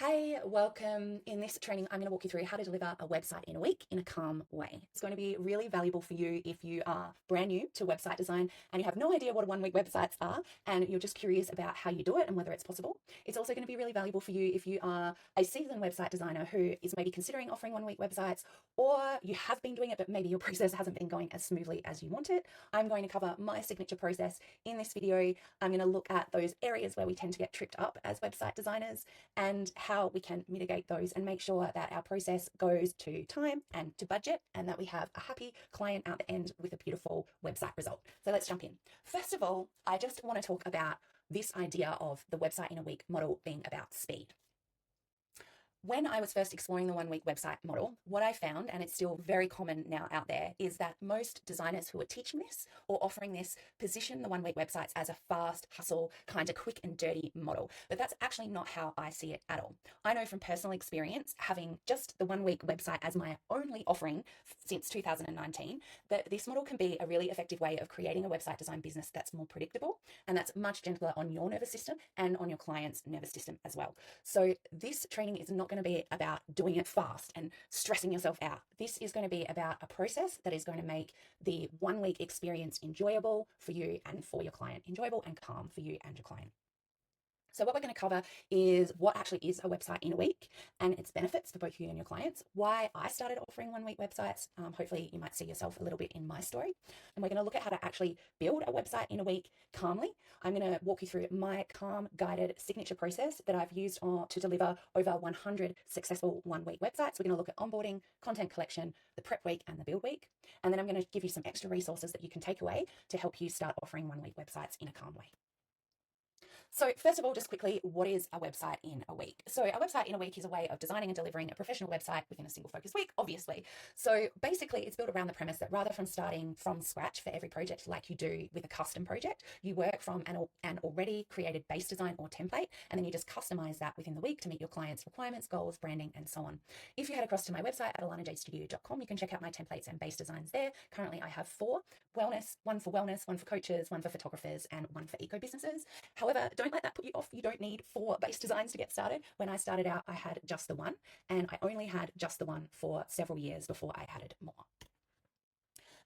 Hey, welcome. In this training, I'm going to walk you through how to deliver a website in a week in a calm way. It's going to be really valuable for you if you are brand new to website design and you have no idea what a one-week websites are and you're just curious about how you do it and whether it's possible. It's also going to be really valuable for you if you are a seasoned website designer who is maybe considering offering one-week websites, or you have been doing it, but maybe your process hasn't been going as smoothly as you want it. I'm going to cover my signature process in this video. I'm going to look at those areas where we tend to get tripped up as website designers and how we can mitigate those and make sure that our process goes to time and to budget and that we have a happy client at the end with a beautiful website result. So let's jump in. First of all, I just want to talk about this idea of the website in a week model being about speed. When I was first exploring the one-week website model, what I found, and it's still very common now out there, is that most designers who are teaching this or offering this position the one-week websites as a fast, hustle, kind of quick and dirty model. But that's actually not how I see it at all. I know from personal experience, having just the one-week website as my only offering since 2019, that this model can be a really effective way of creating a website design business that's more predictable and that's much gentler on your nervous system and on your client's nervous system as well. So this training is not going to be about doing it fast and stressing yourself out. This is going to be about a process that is going to make the one-week experience enjoyable for you and for your client, enjoyable and calm for you and your client. So what we're going to cover is what actually is a website in a week and its benefits for both you and your clients, why I started offering one-week websites. Hopefully you might see yourself a little bit in my story. And we're going to look at how to actually build a website in a week calmly. I'm going to walk you through my calm guided signature process that I've used to deliver over 100 successful one-week websites. We're going to look at onboarding, content collection, the prep week and the build week. And then I'm going to give you some extra resources that you can take away to help you start offering one-week websites in a calm way. So first of all, just quickly, what is a website in a week? So a website in a week is a way of designing and delivering a professional website within a single focus week, obviously. So basically it's built around the premise that rather than starting from scratch for every project like you do with a custom project, you work from an already created base design or template, and then you just customize that within the week to meet your clients' requirements, goals, branding, and so on. If you head across to my website at alanajstudio.com, you can check out my templates and base designs there. Currently I have 4: one for wellness, one for coaches, one for photographers, and one for eco businesses. However, don't let that put you off. You don't need 4 base designs to get started. When I started out, I had just the one, and I only had just the one for several years before I added more.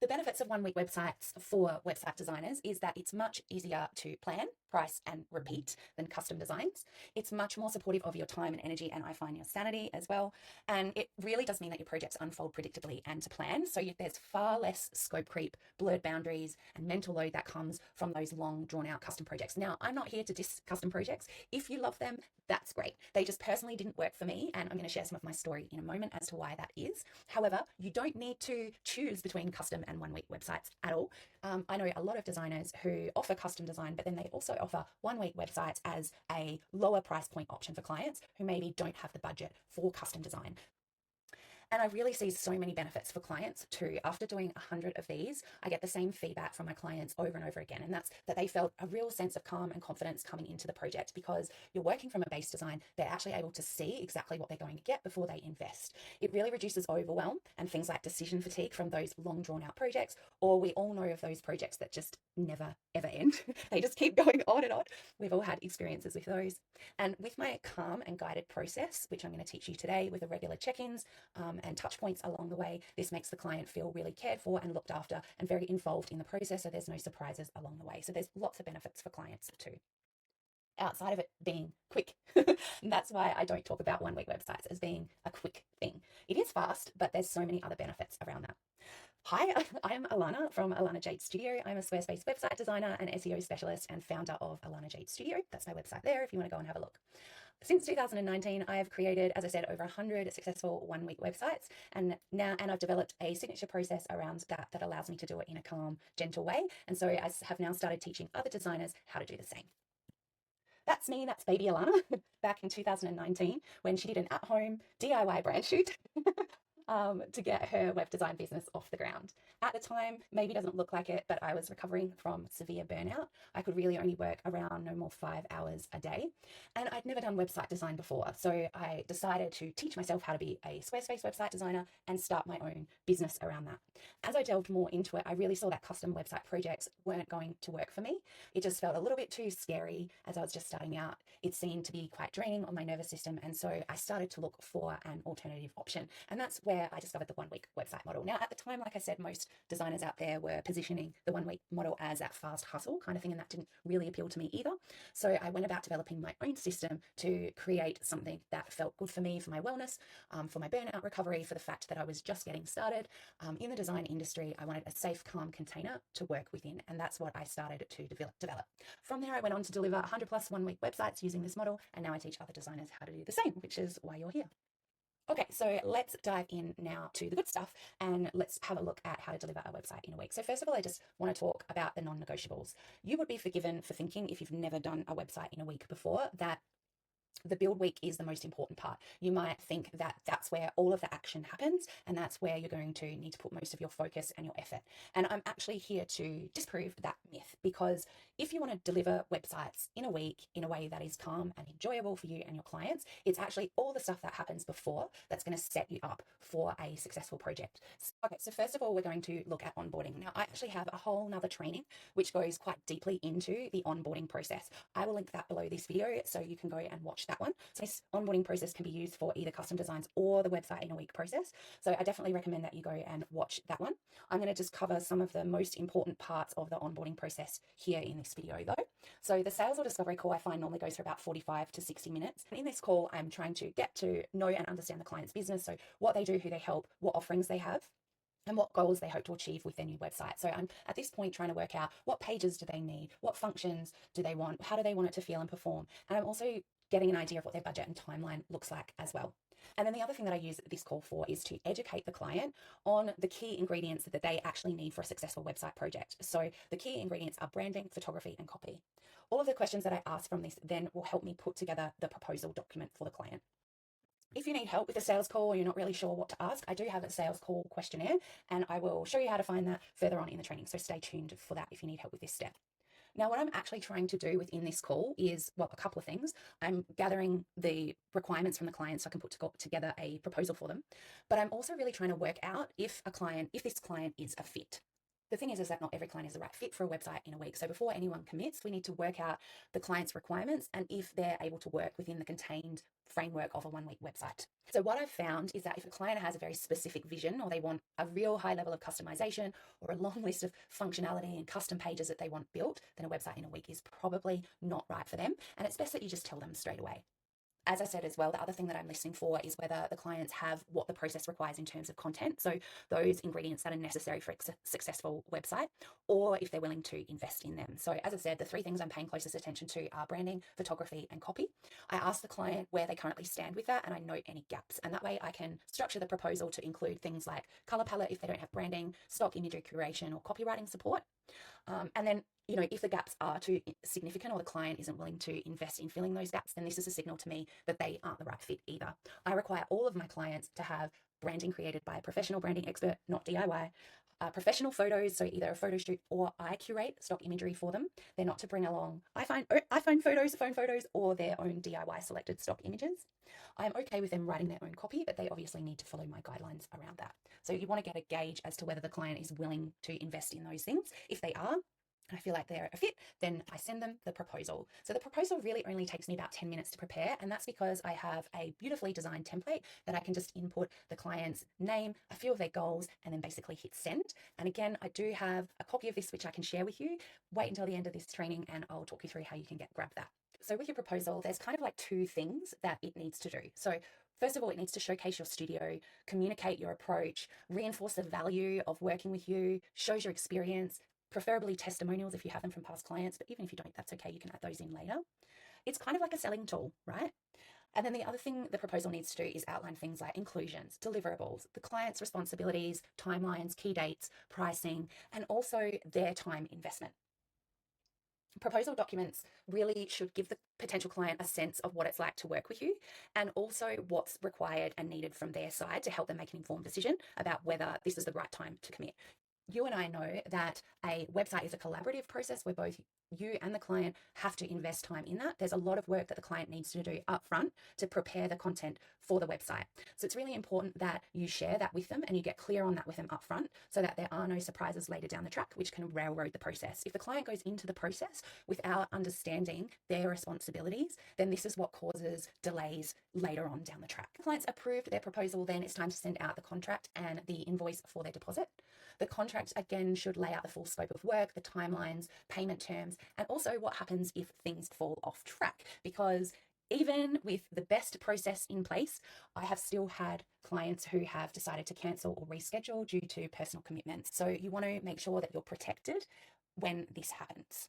The benefits of one-week websites for website designers is that it's much easier to plan, price, and repeat than custom designs. It's much more supportive of your time and energy, and I find your sanity as well. And it really does mean that your projects unfold predictably and to plan. So there's far less scope creep, blurred boundaries, and mental load that comes from those long, drawn-out custom projects. Now, I'm not here to diss custom projects. If you love them, that's great. They just personally didn't work for me, and I'm going to share some of my story in a moment as to why that is. However, you don't need to choose between custom and one-week websites at all. I know a lot of designers who offer custom design, but then they also offer one-week websites as a lower price point option for clients who maybe don't have the budget for custom design. And I really see so many benefits for clients too. After doing 100 of these, I get the same feedback from my clients over and over again. And that's that they felt a real sense of calm and confidence coming into the project because you're working from a base design. They're actually able to see exactly what they're going to get before they invest. It really reduces overwhelm and things like decision fatigue from those long drawn out projects, or we all know of those projects that just never ever end. They just keep going on and on. We've all had experiences with those. And with my calm and guided process, which I'm going to teach you today with the regular check-ins, and touch points along the way, this makes the client feel really cared for and looked after and very involved in the process, so there's no surprises along the way. So there's lots of benefits for clients too, outside of it being quick. And that's why I don't talk about one-week websites as being a quick thing. It is fast, but there's so many other benefits around that. Hi, I'm Alana from Alana Jade Studio. I'm a Squarespace website designer and SEO specialist and founder of Alana Jade Studio. That's my website there if you want to go and have a look. Since 2019, I have created, as I said, over 100 successful one-week websites, and I've developed a signature process around that allows me to do it in a calm, gentle way. And so I have now started teaching other designers how to do the same. That's me, that's baby Alana, back in 2019 when she did an at-home DIY brand shoot. to get her web design business off the ground. At the time, maybe doesn't look like it, but I was recovering from severe burnout. I could really only work around no more 5 hours a day. And I'd never done website design before. So I decided to teach myself how to be a Squarespace website designer and start my own business around that. As I delved more into it, I really saw that custom website projects weren't going to work for me. It just felt a little bit too scary as I was just starting out. It seemed to be quite draining on my nervous system. And so I started to look for an alternative option. And that's where I discovered the 1 week website model. Now, at the time, like I said, most designers out there were positioning the 1 week model as that fast hustle kind of thing. And that didn't really appeal to me either. So I went about developing my own system to create something that felt good for me, for my wellness, for my burnout recovery, for the fact that I was just getting started in the design industry. I wanted a safe, calm container to work within. And that's what I started to develop. From there, I went on to deliver 100 plus 1 week websites using this model. And now I teach other designers how to do the same, which is why you're here. Okay, so let's dive in now to the good stuff and let's have a look at how to deliver a website in a week. So first of all, I just want to talk about the non-negotiables. You would be forgiven for thinking, if you've never done a website in a week before, that the build week is the most important part. You might think that that's where all of the action happens and that's where you're going to need to put most of your focus and your effort. And I'm actually here to disprove that myth, because if you want to deliver websites in a week in a way that is calm and enjoyable for you and your clients, it's actually all the stuff that happens before that's going to set you up for a successful project. Okay, so first of all, we're going to look at onboarding. Now, I actually have a whole nother training which goes quite deeply into the onboarding process. I will link that below this video so you can go and watch that one. So this onboarding process can be used for either custom designs or the website in a week process. So I definitely recommend that you go and watch that one. I'm going to just cover some of the most important parts of the onboarding process here in this video though. So the sales or discovery call I find normally goes for about 45 to 60 minutes. And in this call, I'm trying to get to know and understand the client's business. So what they do, who they help, what offerings they have, and what goals they hope to achieve with their new website. So I'm at this point trying to work out what pages do they need, what functions do they want, how do they want it to feel and perform. And I'm also getting an idea of what their budget and timeline looks like as well. And then the other thing that I use this call for is to educate the client on the key ingredients that they actually need for a successful website project. So the key ingredients are branding, photography, and copy. All of the questions that I ask from this then will help me put together the proposal document for the client. If you need help with a sales call or you're not really sure what to ask, I do have a sales call questionnaire and I will show you how to find that further on in the training. So stay tuned for that if you need help with this step. Now, what I'm actually trying to do within this call is, well, a couple of things. I'm gathering the requirements from the client so I can put together a proposal for them. But I'm also really trying to work out if this client is a fit. The thing is that not every client is the right fit for a website in a week. So before anyone commits, we need to work out the client's requirements and if they're able to work within the contained framework of a 1 week website. So what I've found is that if a client has a very specific vision or they want a real high level of customization or a long list of functionality and custom pages that they want built, then a website in a week is probably not right for them. And it's best that you just tell them straight away. As I said as well, the other thing that I'm listening for is whether the clients have what the process requires in terms of content. So those ingredients that are necessary for a successful website, or if they're willing to invest in them. So as I said, the 3 things I'm paying closest attention to are branding, photography, and copy. I ask the client where they currently stand with that and I note any gaps. And that way I can structure the proposal to include things like color palette if they don't have branding, stock imagery curation, or copywriting support. And then, if the gaps are too significant or the client isn't willing to invest in filling those gaps, then this is a signal to me that they aren't the right fit either. I require all of my clients to have branding created by a professional branding expert, not DIY. Professional photos, so either a photo shoot or I curate stock imagery for them. They're not to bring along iPhone photos, phone photos, or their own DIY selected stock images. I'm okay with them writing their own copy, but they obviously need to follow my guidelines around that. So you want to get a gauge as to whether the client is willing to invest in those things. If they are, and I feel like they're a fit, then I send them the proposal. So the proposal really only takes me about 10 minutes to prepare, and that's because I have a beautifully designed template that I can just input the client's name, a few of their goals, and then basically hit send. And again, I do have a copy of this which I can share with you. Wait until the end of this training and I'll talk you through how you can grab that. So with your proposal, there's kind of like 2 things that it needs to do. So first of all, it needs to showcase your studio, communicate your approach, reinforce the value of working with you, shows your experience, preferably testimonials if you have them from past clients, but even if you don't, that's okay. You can add those in later. It's kind of like a selling tool, right? And then the other thing the proposal needs to do is outline things like inclusions, deliverables, the client's responsibilities, timelines, key dates, pricing, and also their time investment. Proposal documents really should give the potential client a sense of what it's like to work with you, and also what's required and needed from their side to help them make an informed decision about whether this is the right time to commit. You and I know that a website is a collaborative process where both you and the client have to invest time in that. There's a lot of work that the client needs to do upfront to prepare the content for the website. So it's really important that you share that with them and you get clear on that with them upfront so that there are no surprises later down the track, which can railroad the process. If the client goes into the process without understanding their responsibilities, then this is what causes delays later on down the track. Clients approved their proposal, then it's time to send out the contract and the invoice for their deposit. The contract, again, should lay out the full scope of work, the timelines, payment terms, and also what happens if things fall off track. Because even with the best process in place, I have still had clients who have decided to cancel or reschedule due to personal commitments. So you want to make sure that you're protected when this happens.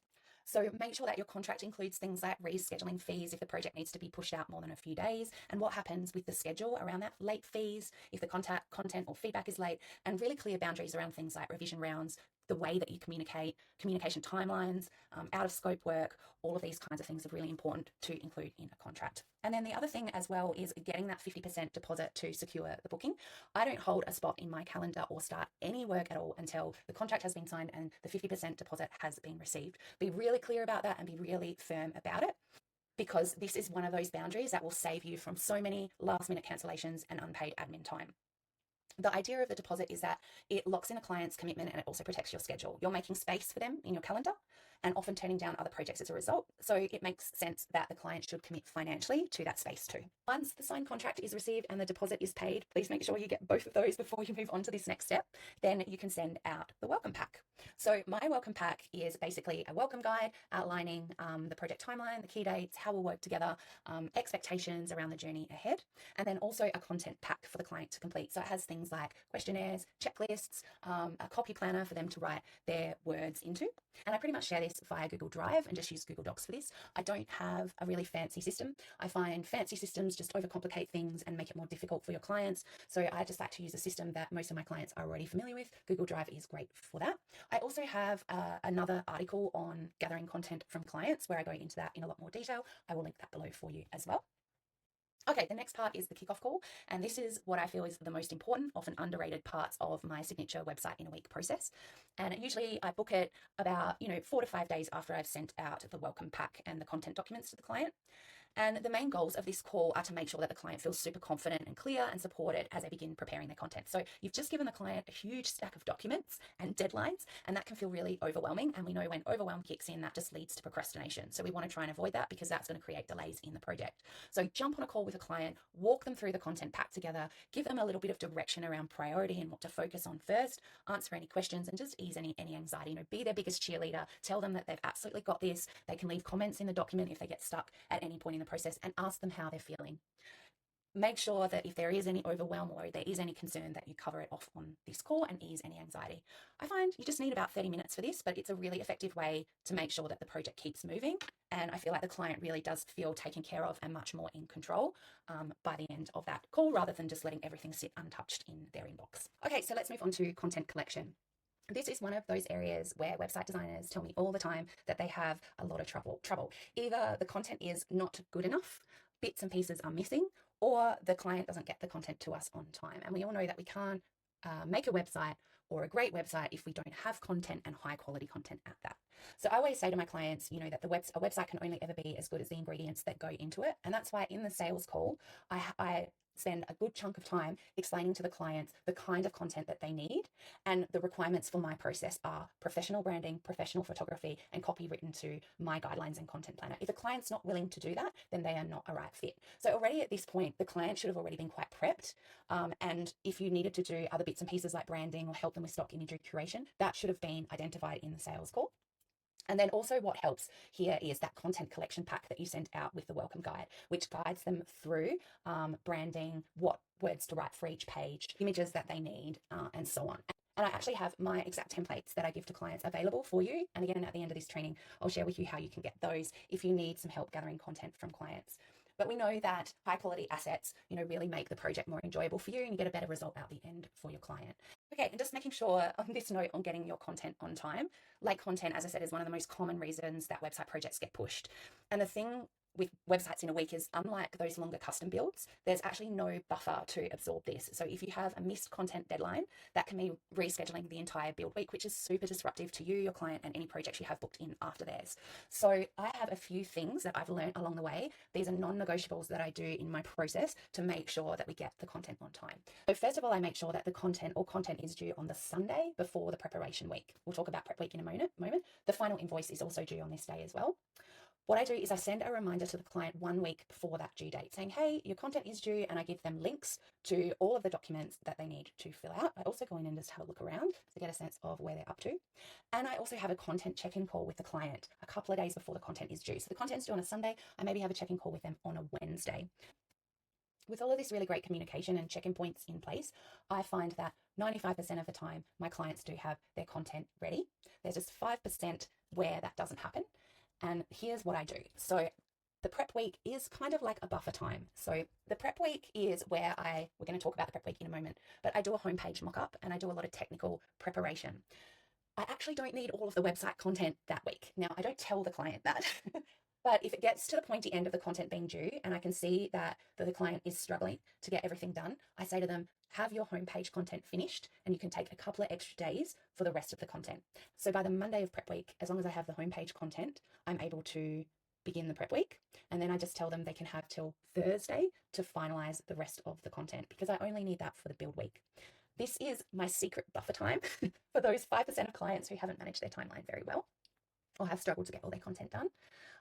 So make sure that your contract includes things like rescheduling fees if the project needs to be pushed out more than a few days, and what happens with the schedule around that, late fees if the content or feedback is late, and really clear boundaries around things like revision rounds, the way that you communicate, communication timelines, out of scope work. All of these kinds of things are really important to include in a contract. And then the other thing as well is getting that 50% deposit to secure the booking. I don't hold a spot in my calendar or start any work at all until the contract has been signed and the 50% deposit has been received. Be really clear about that and be really firm about it, because this is one of those boundaries that will save you from so many last minute cancellations and unpaid admin time. The idea of the deposit is that it locks in a client's commitment and it also protects your schedule. You're making space for them in your calendar and often turning down other projects as a result. So it makes sense that the client should commit financially to that space too. Once the signed contract is received and the deposit is paid, please make sure you get both of those before you move on to this next step. Then you can send out the welcome pack. So my welcome pack is basically a welcome guide outlining the project timeline, the key dates, how we'll work together, expectations around the journey ahead, and then also a content pack for the client to complete. So it has things like questionnaires, checklists, a copy planner for them to write their words into. And I pretty much share this via Google Drive and just use Google Docs for this. I don't have a really fancy system. I find fancy systems just overcomplicate things and make it more difficult for your clients. So I just like to use a system that most of my clients are already familiar with. Google Drive is great for that. I also have another article on gathering content from clients where I go into that in a lot more detail. I will link that below for you as well. Okay, the next part is the kickoff call, and this is what I feel is the most important, often underrated parts of my signature website in a week process. And usually I book it about 4 to 5 days after I've sent out the welcome pack and the content documents to the client. And the main goals of this call are to make sure that the client feels super confident and clear and supported as they begin preparing their content. So you've just given the client a huge stack of documents and deadlines, and that can feel really overwhelming. And we know when overwhelm kicks in, that just leads to procrastination. So we want to try and avoid that, because that's going to create delays in the project. So jump on a call with a client, walk them through the content pack together, give them a little bit of direction around priority and what to focus on first, answer any questions, and just ease any anxiety. Be their biggest cheerleader. Tell them that they've absolutely got this. They can leave comments in the document if they get stuck at any point in the process, and ask them how they're feeling. Make sure that if there is any overwhelm or there is any concern, that you cover it off on this call and ease any anxiety. I find you just need about 30 minutes for this, but it's a really effective way to make sure that the project keeps moving. And I feel like the client really does feel taken care of and much more in control by the end of that call, rather than just letting everything sit untouched in their inbox. Okay, so let's move on to content collection. This is one of those areas where website designers tell me all the time that they have a lot of trouble. Either the content is not good enough, bits and pieces are missing, or the client doesn't get the content to us on time. And we all know that we can't make a website or a great website if we don't have content, and high quality content at that. So I always say to my clients, that a website can only ever be as good as the ingredients that go into it. And that's why in the sales call, I spend a good chunk of time explaining to the clients the kind of content that they need, and the requirements for my process are professional branding, professional photography, and copy written to my guidelines and content planner. If a client's not willing to do that, then they are not a right fit. So already at this point, the client should have already been quite prepped. And if you needed to do other bits and pieces like branding or help them with stock imagery curation, that should have been identified in the sales call. And then also what helps here is that content collection pack that you sent out with the welcome guide, which guides them through branding, what words to write for each page, images that they need, and so on. And I actually have my exact templates that I give to clients available for you. And again, at the end of this training, I'll share with you how you can get those if you need some help gathering content from clients. But we know that high quality assets, really make the project more enjoyable for you and you get a better result out the end for your client. Okay, and just making sure on this note on getting your content on time. Late content, as I said, is one of the most common reasons that website projects get pushed. And the thing with websites in a week is, unlike those longer custom builds, there's actually no buffer to absorb this. So if you have a missed content deadline, that can mean rescheduling the entire build week, which is super disruptive to you, your client, and any projects you have booked in after theirs. So I have a few things that I've learned along the way. These are non-negotiables that I do in my process to make sure that we get the content on time. So first of all, I make sure that the content is due on the Sunday before the preparation week. We'll talk about prep week in a moment. The final invoice is also due on this day as well. What I do is I send a reminder to the client 1 week before that due date saying, hey, your content is due, and I give them links to all of the documents that they need to fill out. I also go in and just have a look around to get a sense of where they're up to. And I also have a content check-in call with the client a couple of days before the content is due. So the content's due on a Sunday. I maybe have a check-in call with them on a Wednesday. With all of this really great communication and check-in points in place, I find that 95% of the time, my clients do have their content ready. There's just 5% where that doesn't happen. And here's what I do. So the prep week is kind of like a buffer time. So the prep week is where we're going to talk about the prep week in a moment, but I do a homepage mock-up and I do a lot of technical preparation. I actually don't need all of the website content that week. Now, I don't tell the client that, but if it gets to the pointy end of the content being due and I can see that the client is struggling to get everything done, I say to them, have your homepage content finished and you can take a couple of extra days for the rest of the content. So by the Monday of prep week, as long as I have the homepage content, I'm able to begin the prep week. And then I just tell them they can have till Thursday to finalize the rest of the content because I only need that for the build week. This is my secret buffer time for those 5% of clients who haven't managed their timeline very well or have struggled to get all their content done.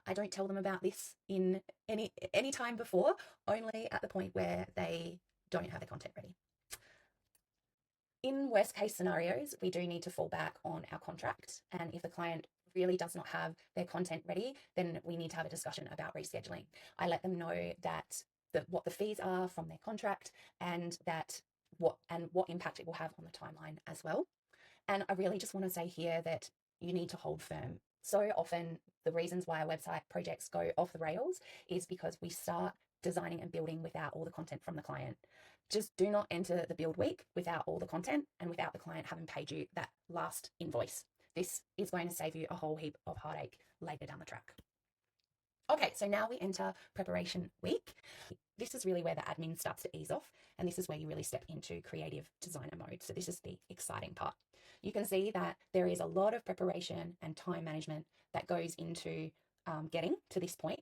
I don't tell them about this in any time before, only at the point where they don't have their content ready. In worst case scenarios, we do need to fall back on our contract. And if the client really does not have their content ready, then we need to have a discussion about rescheduling. I let them know that what the fees are from their contract and what impact it will have on the timeline as well. And I really just want to say here that you need to hold firm. So often the reasons why our website projects go off the rails is because we start designing and building without all the content from the client. Just do not enter the build week without all the content and without the client having paid you that last invoice. This is going to save you a whole heap of heartache later down the track. Okay, so now we enter preparation week. This is really where the admin starts to ease off, and this is where you really step into creative designer mode. So this is the exciting part. You can see that there is a lot of preparation and time management that goes into getting to this point.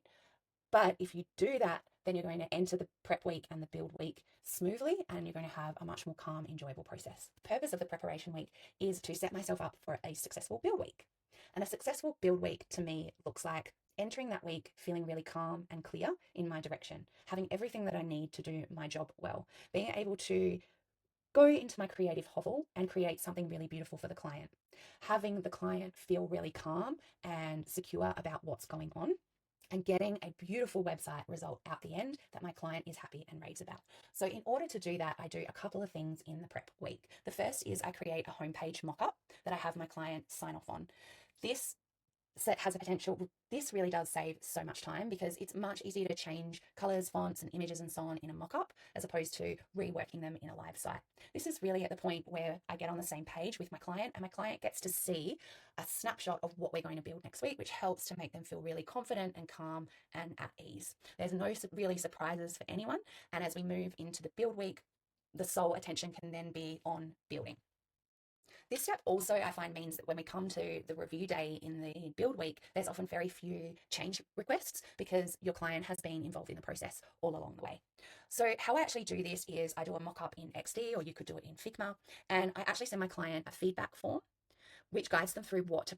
But if you do that, then you're going to enter the prep week and the build week smoothly, and you're going to have a much more calm, enjoyable process. The purpose of the preparation week is to set myself up for a successful build week. And a successful build week to me looks like entering that week feeling really calm and clear in my direction, having everything that I need to do my job well, being able to go into my creative hovel and create something really beautiful for the client, having the client feel really calm and secure about what's going on, and getting a beautiful website result out the end that my client is happy and raves about. So in order to do that, I do a couple of things in the prep week. The first is I create a homepage mock-up that I have my client sign off on. This has a potential, this really does save so much time because it's much easier to change colors, fonts, and images and so on in a mock-up as opposed to reworking them in a live site. This is really at the point where I get on the same page with my client and my client gets to see a snapshot of what we're going to build next week, which helps to make them feel really confident and calm and at ease. There's no really surprises for anyone. And as we move into the build week, the sole attention can then be on building. This step also, I find, means that when we come to the review day in the build week, there's often very few change requests because your client has been involved in the process all along the way. So how I actually do this is I do a mock-up in XD, or you could do it in Figma, and I actually send my client a feedback form which guides them through what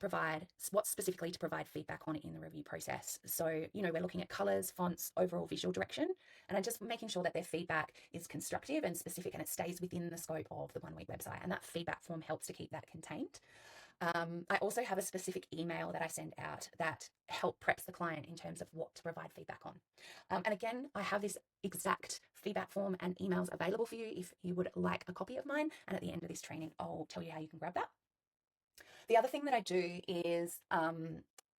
specifically to provide feedback on in the review process. So, we're looking at colors, fonts, overall visual direction, and I'm just making sure that their feedback is constructive and specific and it stays within the scope of the 1 week website. And that feedback form helps to keep that contained. I also have a specific email that I send out that help preps the client in terms of what to provide feedback on. And again, I have this exact feedback form and emails available for you if you would like a copy of mine. And at the end of this training, I'll tell you how you can grab that. The other thing that I do is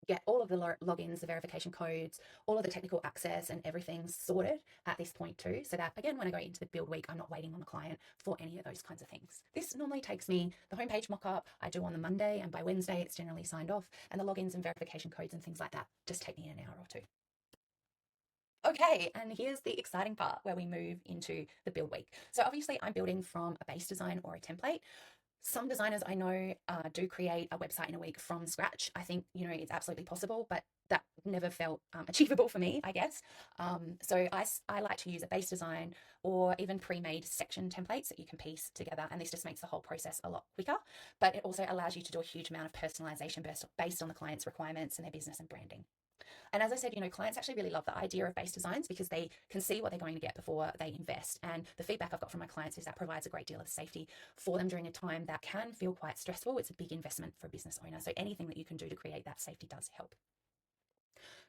get all of the logins, the verification codes, all of the technical access and everything sorted at this point too. So that again, when I go into the build week, I'm not waiting on the client for any of those kinds of things. This normally takes me the homepage mock-up I do on the Monday, and by Wednesday it's generally signed off, and the logins and verification codes and things like that just take me an hour or two. Okay, and here's the exciting part where we move into the build week. So obviously I'm building from a base design or a template. Some designers I know do create a website in a week from scratch. I think, it's absolutely possible, but that never felt achievable for me, I guess. So I like to use a base design or even pre-made section templates that you can piece together. And this just makes the whole process a lot quicker, but it also allows you to do a huge amount of personalization based on the client's requirements and their business and branding. And as I said, clients actually really love the idea of base designs because they can see what they're going to get before they invest. And the feedback I've got from my clients is that provides a great deal of safety for them during a time that can feel quite stressful. It's a big investment for a business owner. So anything that you can do to create that safety does help.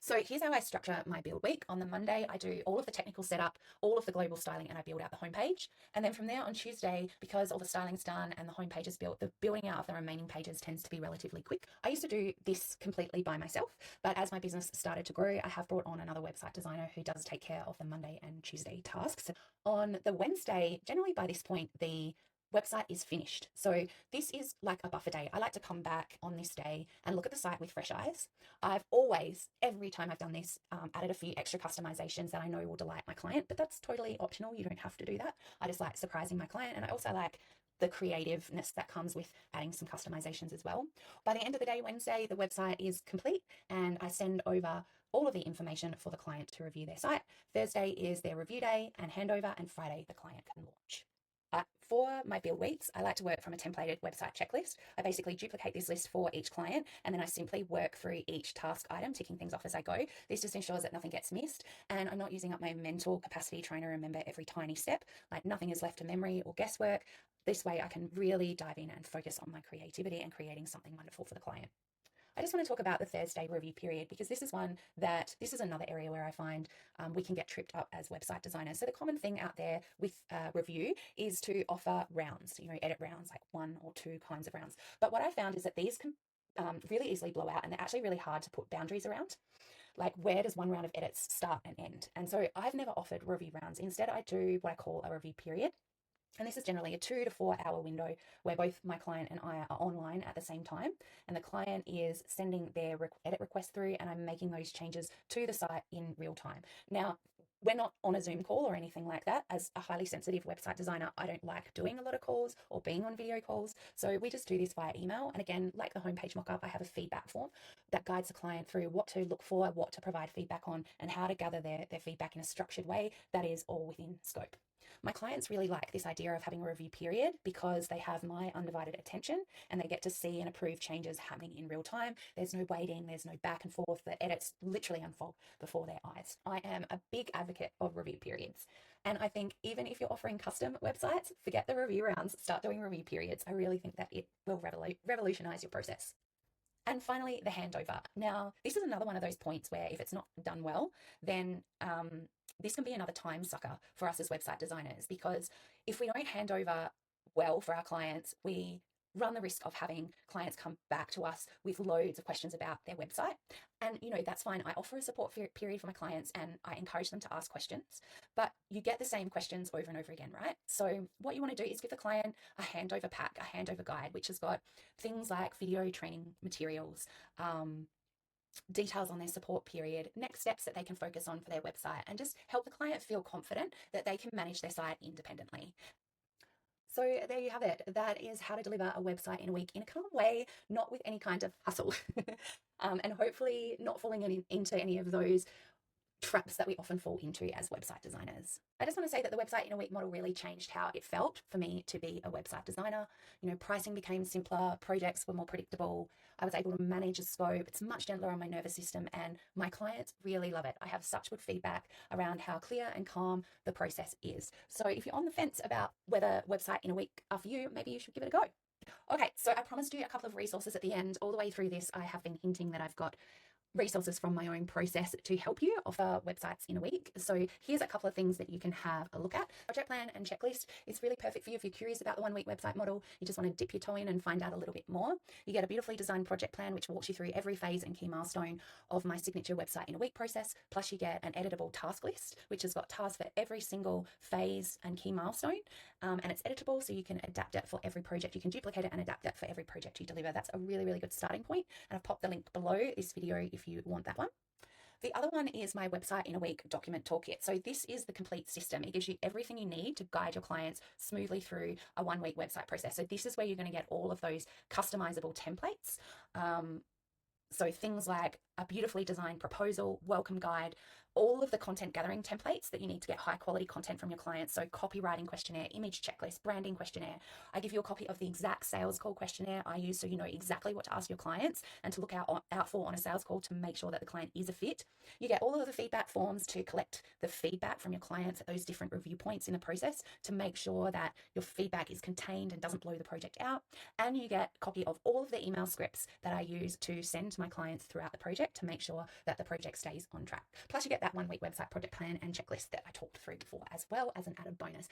So here's how I structure my build week. On the Monday, I do all of the technical setup, all of the global styling, and I build out the homepage. And then from there on Tuesday, because all the styling's done and the homepage is built, the building out of the remaining pages tends to be relatively quick. I used to do this completely by myself, but as my business started to grow, I have brought on another website designer who does take care of the Monday and Tuesday tasks. On the Wednesday, generally by this point, the website is finished. So this is like a buffer day. I like to come back on this day and look at the site with fresh eyes. I've always, every time I've done this, added a few extra customizations that I know will delight my client, but that's totally optional. You don't have to do that. I just like surprising my client, and I also like the creativeness that comes with adding some customizations as well. By the end of the day, Wednesday, the website is complete and I send over all of the information for the client to review their site. Thursday is their review day and handover, and Friday the client can launch. For my build weeks, I like to work from a templated website checklist. I basically duplicate this list for each client, and then I simply work through each task item, ticking things off as I go. This just ensures that nothing gets missed, and I'm not using up my mental capacity trying to remember every tiny step. Like nothing is left to memory or guesswork. This way I can really dive in and focus on my creativity and creating something wonderful for the client. I just want to talk about the Thursday review period because this is another area where I find we can get tripped up as website designers. So the common thing out there with review is to offer rounds, edit rounds, like 1 or 2 kinds of rounds. But what I found is that these can really easily blow out, and they're actually really hard to put boundaries around. Like, where does one round of edits start and end? And so I've never offered review rounds. Instead, I do what I call a review period. And this is generally a 2 to 4 hour window where both my client and I are online at the same time. And the client is sending their edit request through, and I'm making those changes to the site in real time. Now, we're not on a Zoom call or anything like that. As a highly sensitive website designer, I don't like doing a lot of calls or being on video calls. So we just do this via email. And again, like the homepage mockup, I have a feedback form that guides the client through what to look for, what to provide feedback on, and how to gather their feedback in a structured way that is all within scope. My clients really like this idea of having a review period because they have my undivided attention and they get to see and approve changes happening in real time. There's no waiting, there's no back and forth. The edits literally unfold before their eyes. I am a big advocate of review periods. And I think even if you're offering custom websites, forget the review rounds, start doing review periods. I really think that it will revolutionize your process. And finally, the handover. Now, this is another one of those points where if it's not done well, then this can be another time sucker for us as website designers, because if we don't hand over well for our clients, we run the risk of having clients come back to us with loads of questions about their website. And, that's fine. I offer a support period for my clients and I encourage them to ask questions, but you get the same questions over and over again, right? So what you want to do is give the client a handover pack, a handover guide, which has got things like video training materials, details on their support period, next steps that they can focus on for their website, and just help the client feel confident that they can manage their site independently. So there you have it. That is how to deliver a website in a week in a calm way, not with any kind of hustle, and hopefully not falling into any of those traps that we often fall into as website designers. I just want to say that the website in a week model really changed how it felt for me to be a website designer. Pricing became simpler, projects were more predictable. I was able to manage a scope. It's much gentler on my nervous system, and my clients really love it. I have such good feedback around how clear and calm the process is. So if you're on the fence about whether website in a week are for you, maybe you should give it a go. Okay, so I promised you a couple of resources at the end. All the way through this, I have been hinting that I've got resources from my own process to help you offer websites in a week. So here's a couple of things that you can have a look at. Project plan and checklist is really perfect for you if you're curious about the 1 week website model. You just want to dip your toe in and find out a little bit more. You get a beautifully designed project plan which walks you through every phase and key milestone of my signature website in a week process. Plus you get an editable task list which has got tasks for every single phase and key milestone, and it's editable so you can adapt it for every project. You can duplicate it and adapt it for every project you deliver. That's a really, really good starting point, and I've popped the link below this video if you want that one. The other one is my website in a week document toolkit. So this is the complete system. It gives you everything you need to guide your clients smoothly through a 1 week website process. So this is where you're going to get all of those customizable templates. So things like a beautifully designed proposal, welcome guide, all of the content gathering templates that you need to get high quality content from your clients. So copywriting questionnaire, image checklist, branding questionnaire. I give you a copy of the exact sales call questionnaire I use so you know exactly what to ask your clients and to look out for on a sales call to make sure that the client is a fit. You get all of the feedback forms to collect the feedback from your clients at those different review points in the process to make sure that your feedback is contained and doesn't blow the project out. And you get a copy of all of the email scripts that I use to send to my clients throughout the project to make sure that the project stays on track. Plus you get that 1 week website project plan and checklist that I talked through before as well as an added bonus.